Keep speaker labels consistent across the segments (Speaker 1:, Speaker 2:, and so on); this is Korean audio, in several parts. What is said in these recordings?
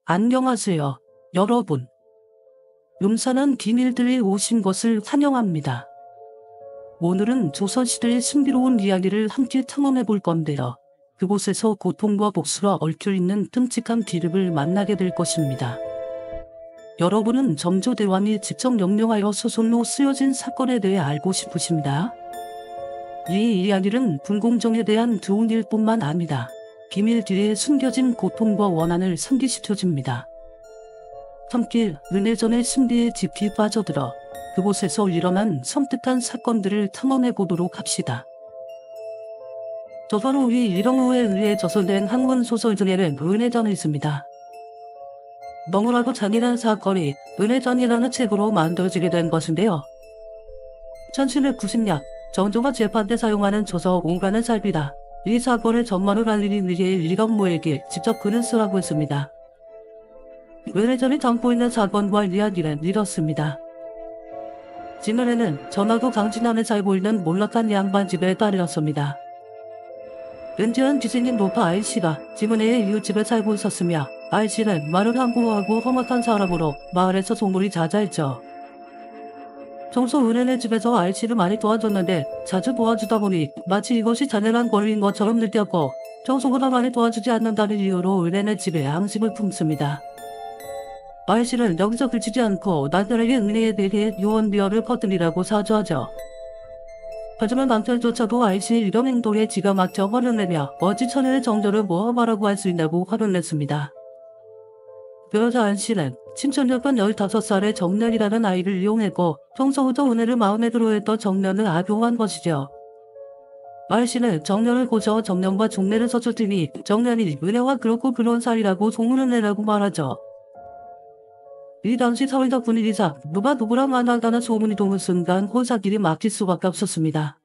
Speaker 1: 안녕하세요, 여러분. 음산한 기밀들이 오신 것을 환영합니다. 오늘은 조선시대의 신비로운 이야기를 함께 탐험해 볼 건데요. 그곳에서 고통과 복수가 얽혀있는 끔찍한 기습을 만나게 될 것입니다. 여러분은 점조대왕이 직접 명령하여 소설로 쓰여진 사건에 대해 알고 싶으십니다. 이 이야기는 불공정에 대한 교훈 일뿐만 아니라 비밀 뒤에 숨겨진 고통과 원한을 상기시켜줍니다. 함께 은혜전의 신비에 깊이 빠져들어 그곳에서 일어난 섬뜩한 사건들을 탐험해 보도록 합시다. 조선 후기 이령우에 의해 저술된 한권 소설 중에는 은혜전이 있습니다. 너무나도 잔인한 사건이 은혜전이라는 책으로 만들어지게 된 것인데요. 1790년 정조가 재판 때 사용하는 조서 5간을 살피다 이 사건의 전말을 알리기 위해 이령우에게 직접 글을 쓰라고 했습니다. 은혜전이 담고 있는 사건과 이야기는 이렇습니다. 진은혜는 전하고 강진안에 살고 있는 몰락한 양반 집의 딸이었습니다. 은지한 지진인 노파 아이씨가 진은혜의 이웃집에 살고 있었으며 아이씨는 말을 항고하고 험악한 사람으로 마을에서 소문이 자자했죠. 평소 은혜네 집에서 아이씨를 많이 도와줬는데 자주 도와주다 보니 마치 이것이 잔인한 권리인 것처럼 느꼈고 평소보다 많이 도와주지 않는다는 이유로 은혜네 집에 앙심을 품습니다. 아이씨는 여기서 그치지 않고 남편에게 은혜에 대해 유언비어를 퍼뜨리라고 사주하죠. 하지만 남편조차도 아이씨의 이런 행동에 지가 막혀 화를 내며 어찌 처녀의 정조를 모함하라고 할 수 있냐고 화를 냈습니다. 그러자 아이씨는 친천녀편 15살의 정년이라는 아이를 이용했고 평소부터 은혜를 마음에 들어했던 정년을 악용한 것이죠. 아이씨는 정년을 고쳐 정년과 종례를 서툴더니 정년이 은혜와 그렇고 그런 사이라고 소문을 내라고 말하죠. 이 당시 사회적 분위기상 누가 누구랑 만난다는 소문이 도는 순간 혼사길이 막힐 수밖에 없었습니다.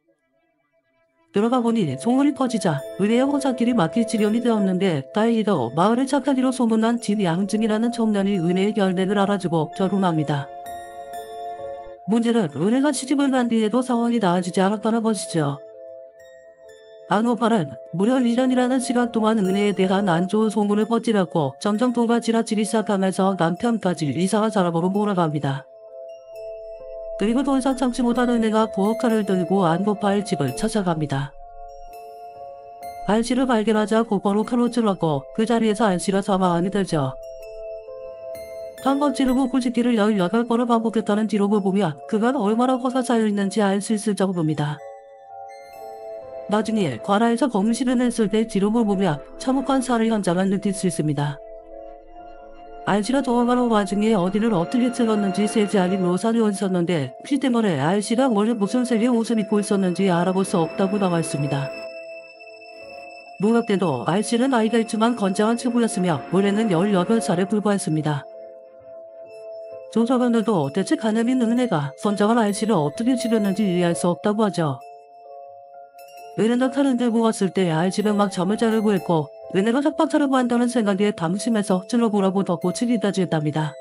Speaker 1: 그러다 보니 소문이 퍼지자 은혜의 혼사길이 막힐 지경이 되었는데 다행히도 마을의 착하기로 소문난 진양증이라는 청년이 은혜의 결례를 알아주고 결혼합니다. 문제는 은혜가 시집을 간 뒤에도 상황이 나아지지 않았다는 것이죠. 안오파는 무려 1년이라는 시간 동안 은혜에 대한 안 좋은 소문을 퍼뜨렸고 점점 도가 지나치기 시작하면서 남편까지 이상한 사람으로 몰아갑니다. 그리고 더 이상 참지 못한 은혜가 부엌칼을 들고 안오파의 집을 찾아갑니다. 안씨를 발견하자 곧바로 칼로 찔렀고 그 자리에서 안씨가 사망하게 되죠. 한 번 찌르고 꿀짓기를 18번을 반복했다는 기록을 보면 그간 얼마나 화가 쌓여있는지 알 수 있을 정도입니다. 나중에 관아에서 검시를 했을 때 기록을 보면 참혹한 살해 현장을 느낄 수 있습니다. 알씨가 도망가는 와중에 어디를 어떻게 찔렀는지 세세하게 묘사되어 있었는데 피 때문에 알씨가 원래 무슨 색의 옷을 입고 있었는지 알아볼 수 없다고 나와 있습니다. 농악 때도 알씨는 나이가 있지만 건장한 친구였으며 올해는 18살에 불과했습니다. 조사관들도 대체 가녀린 은혜가 선장한 알씨를 어떻게 치렸는지 이해할 수 없다고 하죠. 은혜가 칼을 들고 왔을 때 알씨는 막 잠을 자려고 했고 은혜가 삭박하려고 한다는 생각에 담심해서 찔러보라고 덧붙이기 따지했답니다.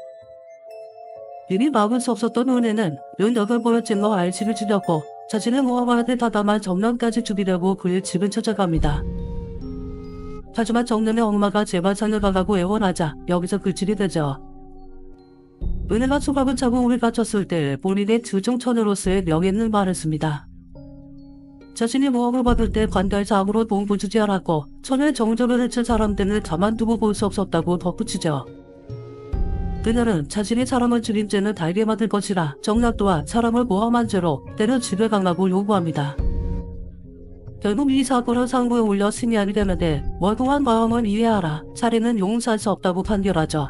Speaker 1: 이미 막을 수 없었던 은혜는 18번을 찔러 알씨를 찔렸고 자신의 모함한테 다담한 정년까지 죽이려고 그의 집을 찾아갑니다. 하지만 정년의 엄마가 제발 살려달라고 애원하자 여기서 그치게 되죠. 은혜가 수갑을 차고 우리 갇혔을 때 본인의 주종처녀로서의 명예를 말했습니다. 자신이 모함을 받을 때 관대해서 아무런 도움을 주지 않았고 처녀의 정조를 해친 사람들을 가만두고 볼 수 없었다고 덧붙이죠. 그녀는 자신이 사람을 죽인 죄는 달게 만들 것이라 정략 또한 사람을 모함한 죄로 때려 집에 가라고 요구합니다. 결국 이 사건을 상부에 올려 심의하게 되는데 원고한 마음은 이해하라 살인은 용서할 수 없다고 판결하죠.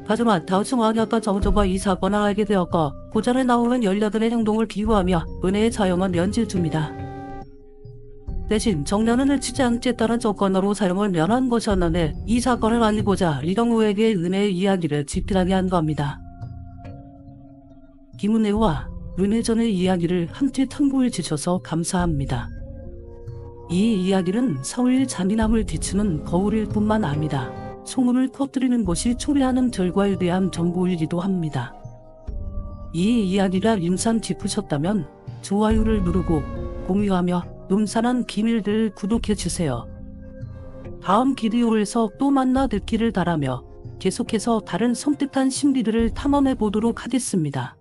Speaker 1: 하지만 다우승 왕이었던 정조가 이 사건을 알게 되었고 고전에 나오는 18의 행동을 비유하며 은혜의 사형은 면제줍니다. 대신 정년은 해치지 않겠다는 조건으로 사형을 면한 것이었는데 이 사건을 알리고자 이령우에게 은혜의 이야기를 집필하게 한 겁니다. 김은혜와 은혜전의 이야기를 함께 탐구해 주셔서 감사합니다. 이 이야기는 사회의 잔인함을 비추는 거울일 뿐만 아니라 소문을 퍼뜨리는 것이 초래하는 결과에 대한 정보이기도 합니다. 이 이야기가 인상 깊으셨다면 좋아요를 누르고 공유하며 음산한 기밀들을 구독해주세요. 다음 비디오에서 또 만나 듣기를 바라며 계속해서 다른 섬뜩한 심리들을 탐험해 보도록 하겠습니다.